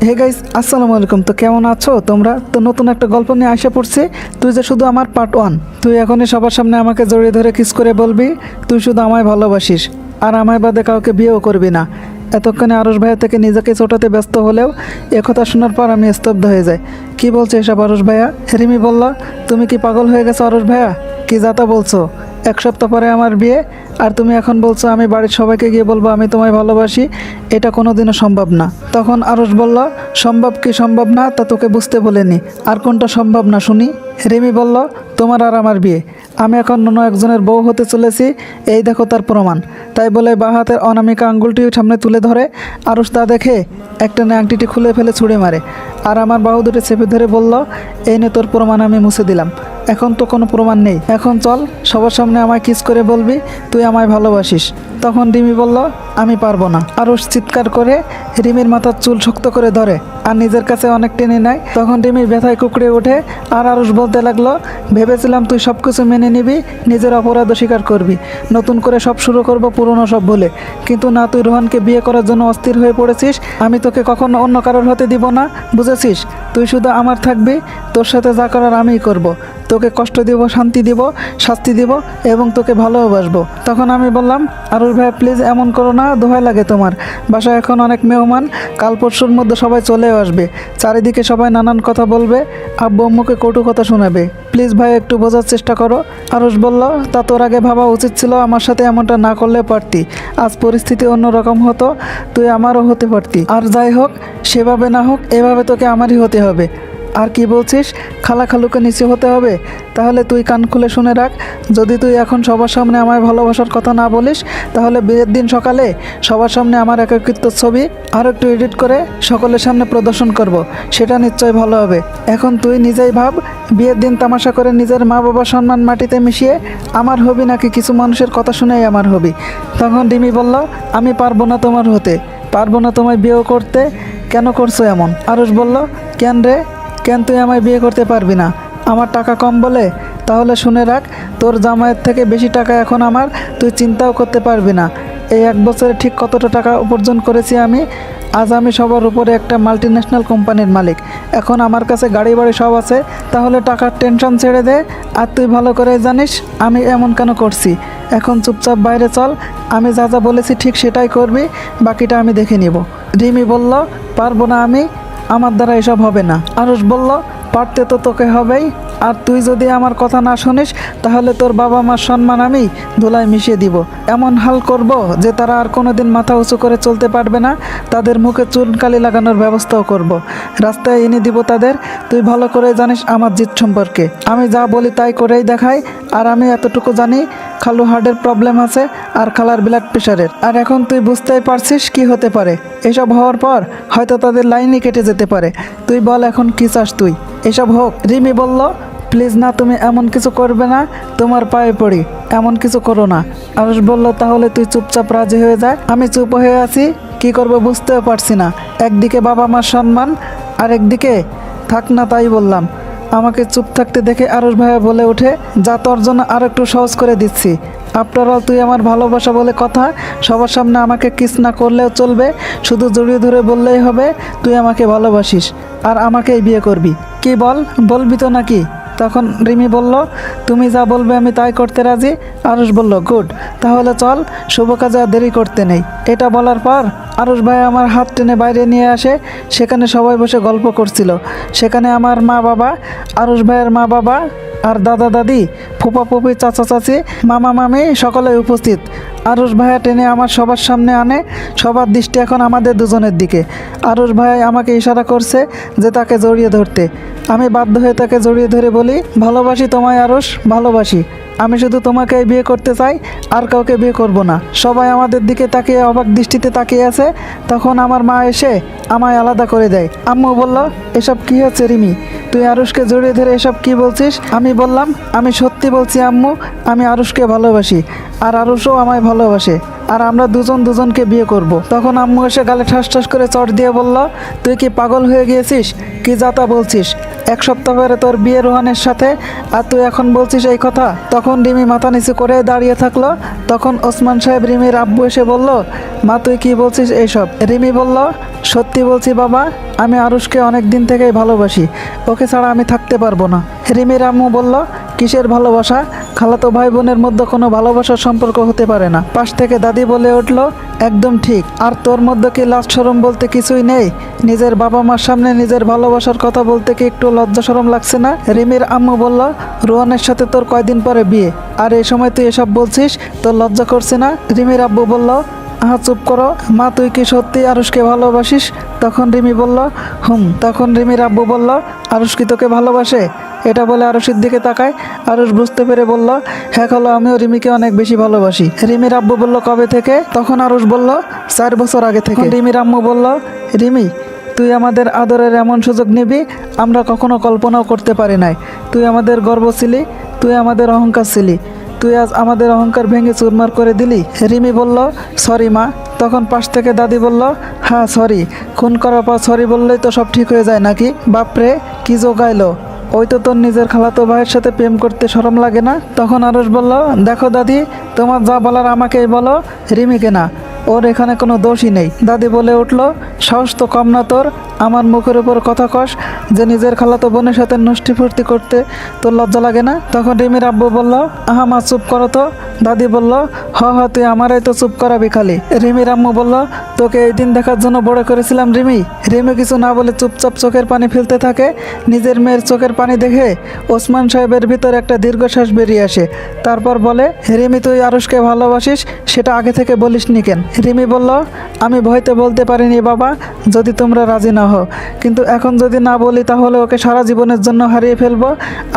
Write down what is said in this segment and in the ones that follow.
Hey guys, আসসালামু আলাইকুম। তো কেমন আছো তোমরা? তো নতুন একটা গল্প নিয়ে আসা পড়ছে। তুই যে শুধু আমার পার্ট 1। তুই এখনই সবার সামনে আমাকে জড়িয়ে ধরে কিস করে বলবি তুই শুধু আমায় ভালোবাসিস আর আমায় বাদে কাউকে বিয়েও করবি না। এতক্ষণে আরশ ভাইয়া থেকে নিজেকে ছোটাতে ব্যস্ত হলেও একথা শোনার পর আমি স্তব্ধ হয়ে যাই। কি বলছে এসব আরশ ভাইয়া? রিমি বলল, তুমি কি পাগল হয়ে গেছো আরশ ভাইয়া? কি যাতা বলছো? 1 সপ্তাহ পরে আমার বিয়ে আর তুমি এখন বলছো আমি বাড়ির সবাইকে গিয়ে বলবো আমি তোমায় ভালোবাসি? এটা কোনোদিনও সম্ভব না। তখন আরশ বলল, সম্ভব কি সম্ভব না তা তোকে বুঝতে বলেনি, আর কোনটা সম্ভব না শুনি? রিমি বলল, তোমার আর আমার বিয়ে। আমি এখন অন্য একজনের বউ হতে চলেছি, এই দেখো তার প্রমাণ। তাই বলে বাঁ হাতের অনামিকা আঙ্গুলটি সামনে তুলে ধরে আরশ তা দেখে একটা আংটিটি খুলে ফেলে ছুঁড়ে মারে আর আমার বাহু দুটো চেপে ধরে বলল, এই নে তোর প্রমাণ, আমি মুছে দিলাম। এখন তো কোনো প্রমাণ নেই, এখন চল সবার সামনে আমায় কিস করে বলবি তুই আমায় ভালোবাসিস। তখন রিমি বলল, আমি পারবো না। আরশ চিৎকার করে রিমির মাথার চুল শক্ত করে ধরে আর নিজের কাছে অনেক টেনে নেয়। তখন রিমি ব্যথায় কুকড়ে ওঠে আর আরশ বলতে লাগলো, ভেবেছিলাম তুই সব কিছু মেনে নিবি, নিজের অপরাধ স্বীকার করবি, নতুন করে সব শুরু করবো পুরনো সব ভুলে। কিন্তু না, তুই রোহানকে বিয়ে করার জন্য অস্থির হয়ে পড়েছিস। আমি তোকে কখনো অন্য কারোর হতে দিব না, বুঝেছিস? তুই শুধু আমার থাকবি, তোর সাথে যা করার আমিই করব। তোকে কষ্ট দিব, শান্তি দিব, শাস্তি দিব এবং তোকে ভালোবাসবো। তখন আমি বললাম, আরশ ভাই প্লিজ এমন করো না, দোহাই লাগে তোমার। বাসায় এখন অনেক মেহমান, কাল পরশুর মধ্যে সবাই চলেও আসবে, চারিদিকে সবাই নানান কথা বলবে, আব্বু আম্মুকে কটু কথা শোনাবে। প্লিজ ভাই একটু বোঝার চেষ্টা করো। আরশ বলল, তা তোর আগে ভাবা উচিত ছিল, আমার সাথে এমনটা না করলে পারতি। আজ পরিস্থিতি অন্যরকম হতো, তুই আমারও হতে পারতি। আর যাই হোক, সেভাবে না হোক এভাবে তোকে আমারই হতে হবে। আর কি বলছিস, খালা খালুকে নিচে হতে হবে? তাহলে তুই কান খুলে শুনে রাখ, যদি তুই এখন সবার সামনে আমায় ভালোবাসার কথা না বলিস, তাহলে বিয়ের দিন সকালে সবার সামনে আমার একাকিত্ব ছবি আর একটু এডিট করে সকলের সামনে প্রদর্শন করব। সেটা নিশ্চয় ভালো হবে। এখন তুই নিজেই ভাব, বিয়ের দিন তামাশা করে নিজের মা বাবার সম্মান মাটিতে মিশিয়ে আমার হবি নাকি কিছু মানুষের কথা শুনেই আমার হবি? তখন রিমি বলল, আমি পারবো না তোমার হতে, পারবো না তোমায় বিয়েও করতে। কেন করছো এমন? আরশ বলল, কেন রে, কেন তুই আমায় বিয়ে করতে পারবি না? আমার টাকা কম বলে? তাহলে শুনে রাখ, তোর জামাইয়ের থেকে বেশি টাকা এখন আমার, তুই চিন্তাও করতে পারবি না। এই 1 বছরে ঠিক কতটা টাকা উপার্জন করেছি আমি। আজ আমি সবার উপরে একটা মাল্টিন্যাশনাল কোম্পানির মালিক। এখন আমার কাছে গাড়ি বাড়ি সব আছে। তাহলে টাকার টেনশন ছেড়ে দে। আর তুই ভালো করে জানিস আমি এমন কেন করছি। এখন চুপচাপ বাইরে চল, আমি যা যা বলেছি ঠিক সেটাই করবি, বাকিটা আমি দেখে নিব। রিমি বলল, পারবো না আমি, আমার দ্বারা এসব হবে না। আরশ বলল, পারতে তো তোকে হবেই, আর তুই যদি আমার কথা না শুনিস তাহলে তোর বাবা মার সম্মান আমি ধুলায় মিশিয়ে দিব। এমন হাল করব যে তারা আর কোনোদিন মাথা উঁচু করে চলতে পারবে না। তাদের মুখে চুনকালি লাগানোর ব্যবস্থাও করব, রাস্তায় এনে দিব তাদের। তুই ভালো করে জানিস আমার জিত সম্পর্কে, আমি যা বলি তাই করেই দেখাই। আর আমি এতটুকু জানি, খালু হার্টের প্রবলেম আছে আর খালার ব্লাড প্রেশারের। আর এখন তুই বুঝতেই পারছিস কি হতে পারে। এসব হওয়ার পর হয়তো তাদের লাইনই কেটে যেতে পারে। তুই বল এখন কি চাস তুই, এসব হোক? রিমি বলল, প্লিজ না, তুমি এমন কিছু করবে না, তোমার পায়ে পড়ি, এমন কিছু করো না। আরশ বলল, তাহলে তুই চুপচাপ রাজি হয়ে যায়। আমি চুপ হয়ে আছি, কি করব বুঝতেও পারছি না। একদিকে বাবা মার সম্মান আর একদিকে থাক না, তাই বললাম। আমাকে চুপ থাকতে দেখে আরশ ভাইয়া বলে ওঠে, যা তোর জন্য আর একটু সহজ করে দিচ্ছি। আফটার অল তুই আমার ভালোবাসা বলে কথা, সবার সামনে আমাকে কিস না করলেও চলবে, শুধু জড়িয়ে ধরে বললেই হবে তুই আমাকে ভালোবাসিস আর আমাকেই বিয়ে করবি। কি বল, বলবি তো নাকি? তখন রিমি বলল, তুমি যা বলবে আমি তাই করতে রাজি। আরশ বলল, গুড, তাহলে চল, শুভ কাজে আর দেরি করতে নেই। এটা বলার পর আরশ ভাই আমার হাত টেনে বাইরে নিয়ে আসে। সেখানে সবাই বসে গল্প করছিল। সেখানে আমার মা বাবা, আরশ ভাইয়ের মা বাবা আর দাদা দাদি, ফুপা ফুপি, চাচা চাচি, মামা মামি সকলেই উপস্থিত। আরশ ভাইয়া টেনে আমার সবার সামনে আনে। সবার দৃষ্টি এখন আমাদের দুজনের দিকে। আরশ ভাই আমাকে ইশারা করছে যে তাকে জড়িয়ে ধরতে। আমি বাধ্য হয়ে তাকে জড়িয়ে ধরে বলি, ভালোবাসি তোমায় আরশ, ভালোবাসি। আমি শুধু তোমাকেই বিয়ে করতে চাই, আর কাউকে বিয়ে করব না। সবাই আমাদের দিকে তাকিয়ে অবাক দৃষ্টিতে তাকিয়ে আছে। তখন আমার মা এসে আমায় আলাদা করে দেয়। আম্মু বলল, এসব কি হচ্ছে রিমি, তুই আরশকে জড়িয়ে ধরে এসব কি বলছিস? আমি বললাম, আমি সত্যি বলছি আম্মু, আমি আরশকে ভালোবাসি আর আরশও আমায় ভালোবাসে, আর আমরা দুজন দুজনকে বিয়ে করব। তখন আম্মু এসে গালে ঠাস ঠাস করে চট দিয়ে বলল, তুই কি পাগল হয়ে গিয়েছিস? কি যাতা বলছিস? এক সপ্তাহ পরে তোর বিয়ে রোহানের সাথে, আর তুই এখন বলছিস এই কথা? তখন রিমি মাথা নিচু করে দাঁড়িয়ে থাকলো। তখন ওসমান সাহেব রিমির আব্বু এসে বলল, মা তুই কি বলছিস এইসব? রিমি বলল, সত্যি বলছি বাবা, আমি আরুষকে অনেক দিন থেকেই ভালোবাসি, ওকে ছাড়া আমি থাকতে পারবো না। রিমির আম্মু বলল, কিসের ভালোবাসা? খালাতো ভাই বোনের মধ্যে কোনো ভালোবাসার সম্পর্ক হতে পারে না। পাশ থেকে দাদি বলে উঠল, একদম ঠিক। আর তোর মধ্যে কি লাজ শরম বলতে কিছুই নেই? নিজের বাবা মার সামনে নিজের ভালোবাসার কথা বলতে কি একটু লজ্জা শরম লাগছে না? রিমির আম্মু বলল, রোহানের সাথে তোর কয়দিন পরে বিয়ে, আর এই সময় তুই এসব বলছিস? তোর লজ্জা করছে না? রিমির আব্বু বলল, আহা চুপ করো মা, তুই কি সত্যি আরুষকে ভালোবাসিস? তখন রিমি বলল, তখন রিমির আব্বু বলল, আরুষ কি তোকে ভালোবাসে? এটা বলে আরুষের দিকে তাকায়। আরুষ বুঝতে পেরে বলল, হ্যাঁ খালা, আমিও রিমিকে অনেক বেশি ভালোবাসি। রিমির আব্বু বলল, কবে থেকে? তখন আরুষ বলল, 4 বছর আগে থেকে। রিমির আম্মু বলল, রিমি তুই আমাদের আদরের এমন সুযোগ নিবি আমরা কখনো কল্পনাও করতে পারি নাই। তুই আমাদের গর্ব ছিলি, তুই আমাদের অহংকার ছিলি, তুই আজ আমাদের অহংকার ভেঙে চুরমার করে দিলি। রিমি বলল, সরি মা। তখন পাশ থেকে দাদি বলল, হ্যাঁ সরি, খুন করার পর সরি বললেই তো সব ঠিক হয়ে যায় নাকি? বাপরে কি জোগাইলো, ওই তো তোর নিজের খালাতো ভাইয়ের সাথে প্রেম করতে শরম লাগে না? তখন আরুষ বলল, দেখো দাদি, তোমার যা বলার আমাকেই বলো, রিমিকে না, ওর এখানে কোনো দোষই নেই। দাদি বলে উঠল, সাহস তো কম না তোর, আমার মুখের উপর কথা কস যে নিজের খালাতো বোনের সাথে নষ্টি ফুর্তি করতে তোর লজ্জা লাগে না? তখন রিমির আব্বু বলল, আহা মা চুপ করো তো। দাদি বলল, হ তুই আমারই তো চুপ করাবি খালি। রিমির আম্মু বলল, তোকে এই দিন দেখার জন্য বড় করেছিলাম রিমি। রিমি কিছু না বলে চুপচাপ চোখের পানি ফেলতে থাকে। নিজের মেয়ের চোখের পানি দেখে ওসমান সাহেবের ভিতর একটা দীর্ঘশ্বাস বেরিয়ে আসে। তারপর বলে, রিমি তুই আরুষকে ভালোবাসিস, সেটা আগে থেকে বলিসনি কেন? রিমি বলল, আমি ভয়তে বলতে পারিনি বাবা, যদি তোমরা রাজি না হও, কিন্তু এখন যদি না বলি তাহলে ওকে সারা জীবনের জন্য হারিয়ে ফেলবো,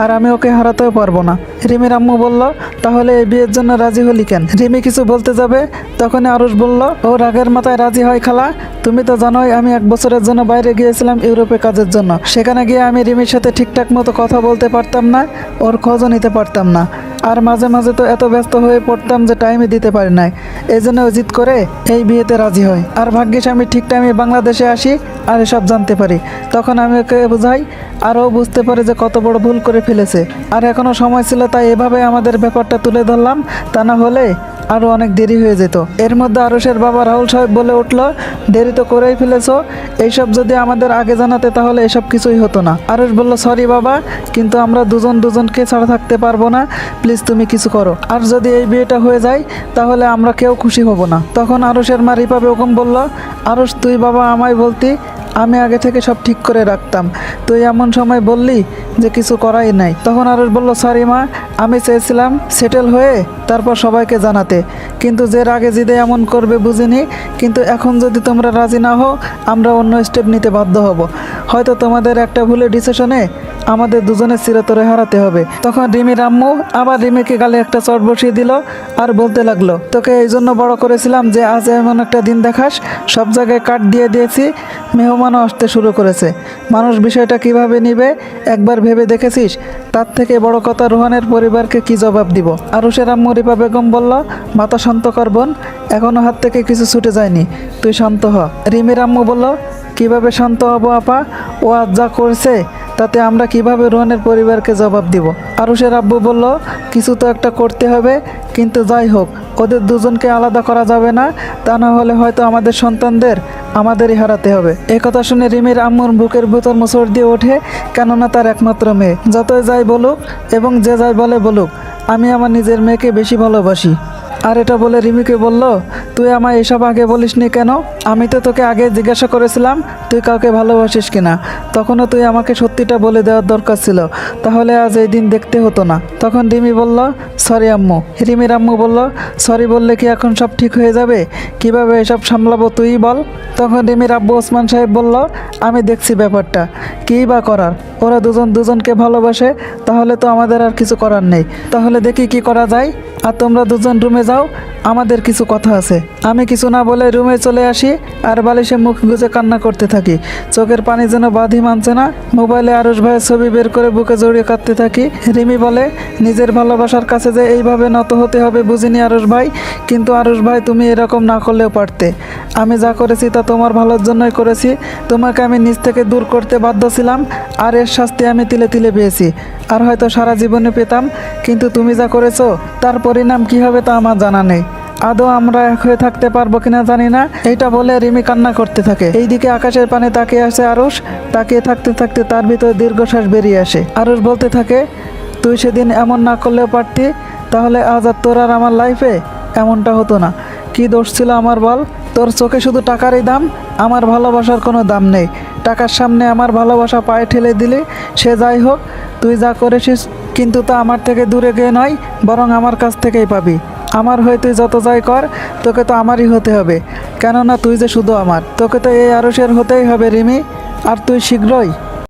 আর আমি ওকে হারাতেও পারবো না। রিমির আম্মু বলল, তাহলে এই বিয়ের জন্য রাজি হলি কেন? রিমি কিছু বলতে যাবে, তখন আরুষ বলল, ও রাগের মাথায় রাজি হয় খালা, তুমি তো জানোই আমি 1 বছরের জন্য বাইরে গিয়েছিলাম ইউরোপে কাজের জন্য। সেখানে গিয়ে আমি রিমির সাথে ঠিকঠাক মতো কথা বলতে পারতাম না, ওর খোঁজও নিতে পারতাম না, আর মাঝে মাঝে তো এত ব্যস্ত হয়ে পড়তাম যে টাইমে দিতে পারি নাই। এই জন্য জিদ করে এই বিয়েতে রাজি হয়। আর ভাগ্যিস আমি ঠিক টাইমে বাংলাদেশে আসি আর এসব জানতে পারি। তখন আমি ওকে বোঝাই, আর ও বুঝতে পারে যে কত বড় ভুল করে ফেলেছে, আর এখনও সময় ছিল, তাই এভাবে আমাদের ব্যাপারটা তুলে ধরলাম, তা না হলে আরও অনেক দেরি হয়ে যেত। এর মধ্যে আরুষের বাবা রাহুল সাহেব বলে উঠল, দেরি তো করেই ফেলেছো, এইসব যদি আমাদের আগে জানাতে তাহলে এসব কিছুই হতো না। আরুষ বলল, সরি বাবা, কিন্তু আমরা দুজনকে ছাড়া থাকতে পারবো না, প্লিজ তুমি কিছু করো, আর যদি এই বিয়েটা হয়ে যায় তাহলে আমরা কেউ খুশি হব না। তখন আরুষের মা রিপা বেগম বলল, আরুষ তুই বাবা আমায় বলতি, আমি আগে থেকে সব ঠিক করে রাখতাম, তুই এমন সময় বললি যে কিছু করাই নাই। তখন আরুষ বলল, সরি মা, আমি চেয়েছিলাম সেটেল হয়ে তারপর সবাইকে জানাতে, কিন্তু যে রাগে জিদে এমন করবে বুঝিনি, কিন্তু এখন যদি তোমরা রাজি না হও আমরা অন্য স্টেপ নিতে বাধ্য হব, হয়তো তোমাদের একটা ভুলের ডিসিশনে আমাদের দুজনের চিরতরে হারাতে হবে। তখন রিমির আম্মু আবার রিমিকে গালে একটা চট বসিয়ে দিল আর বলতে লাগলো, তোকে এই জন্য বড় করেছিলাম যে আজ এমন একটা দিন দেখাস, সব জায়গায় কাট দিয়ে দিয়েছি, মেহমানও আসতে শুরু করেছে, মানুষ বিষয়টা কিভাবে নিবে একবার ভেবে দেখেছিস? তার থেকে বড় কথা, রোহানের পরিবারকে কি জবাব দিব? আরুষের আম্মু রিপা বেগম বলল, মাথা শান্ত কর বোন, এখনো হাত থেকে কিছু ছুটে যায়নি, তুই শান্ত হ। রিমির আম্মু বলল, কিভাবে শান্ত হব আপা, ও আজ যা করছে তাতে আমরা কিভাবে রোহানের পরিবারকে জবাব দিব? আরুষের আব্বু বলল, কিছু তো একটা করতে হবে, কিন্তু যাই হোক ওদের দুজনকে আলাদা করা যাবে না, তা না হলে হয়তো আমাদের সন্তানদের আমাদেরই হারাতে হবে। এই কথা শুনে রিমির আম্মুর বুকের ভিতর মোচড় দিয়ে ওঠে, কেননা তার একমাত্র মেয়ে। যতই যাই বলুক এবং যে যাই বলে বলুক, আমি আমার নিজের মেয়েকে বেশি ভালোবাসি। আর এটা বলে রিমিকে বলল, তুই আমায় এসব আগে বলিসনি কেন? আমি তো তোকে আগে জিজ্ঞাসা করেছিলাম তুই কাউকে ভালোবাসিস কিনা, তখনও তুই আমাকে সত্যিটা বলে দেওয়ার দরকার ছিল, তাহলে আজ এই দিন দেখতে হতো না। তখন রিমি বলল, সরি আম্মু। রিমির আম্মু বলল, সরি বললে কি এখন সব ঠিক হয়ে যাবে? কিভাবে এসব সামলাবো তুই বল? তখন রিমির আব্বু ওসমান সাহেব বলল, আমি দেখছি ব্যাপারটা, কী বা করার, ওরা দুজনকে ভালোবাসে, তাহলে তো আমাদের আর কিছু করার নেই, তাহলে দেখি কি করা যায়। আর তোমরা দুজন রুমে যাও, আমাদের কিছু কথা আছে। আমি কিছু না বলে রুমে চলে আসি আর বালিশে মুখ গুজে কান্না করতে থাকি। চোখের পানি যেন বাঁধি মানছে না। মোবাইলে আরুষ ভাইয়ের ছবি বের করে বুকে জড়িয়ে কাঁদতে থাকি। রিমি বলে, নিজের ভালোবাসার কাছে যে এইভাবে নত হতে হবে বুঝিনি আরুষ ভাই। কিন্তু আরুষ ভাই, তুমি এরকম না করলেও পারতে। আমি যা করেছি তা তোমার ভালোর জন্যই করেছি। তোমাকে আমি নিজ থেকে দূর করতে বাধ্য ছিলাম, আর এর শাস্তি আমি তিলে তিলে পেয়েছি, আর হয়তো সারা জীবনে পেতাম। কিন্তু তুমি যা করেছো তার পরিণাম কী হবে তা আমার জানা নেই। আদৌ আমরা এক হয়ে থাকতে পারবো কিনা জানি না। এইটা বলে রিমি কান্না করতে থাকে। এইদিকে আকাশের পানে তাকিয়ে আসে আরুষ। তাকিয়ে থাকতে থাকতে তার ভিতরে দীর্ঘশ্বাস বেরিয়ে আসে। আরুষ বলতে থাকে, তুই সেদিন এমন না করলেও পারতি, তাহলে আজ আর তোর আর আমার লাইফে এমনটা হতো না। কি দোষ ছিল আমার বল? তোর চোখে শুধু টাকারই দাম, আমার ভালোবাসার কোনো দাম নেই। টাকার সামনে আমার ভালোবাসা পায়ে ঠেলে দিলে সে যাই হোক, তুই যা করেছিস কিন্তু তা আমার থেকে দূরে গিয়ে নয়, বরং আমার কাছ থেকেই পাবি। আমার হয়ে তুই যত যাই কর, তোকে তো আমারই হতে হবে, কেননা তুই যে শুধু আমার। তোকে তো এই আরুষের হতেই হবে রিমি, আর তুই শীঘ্রই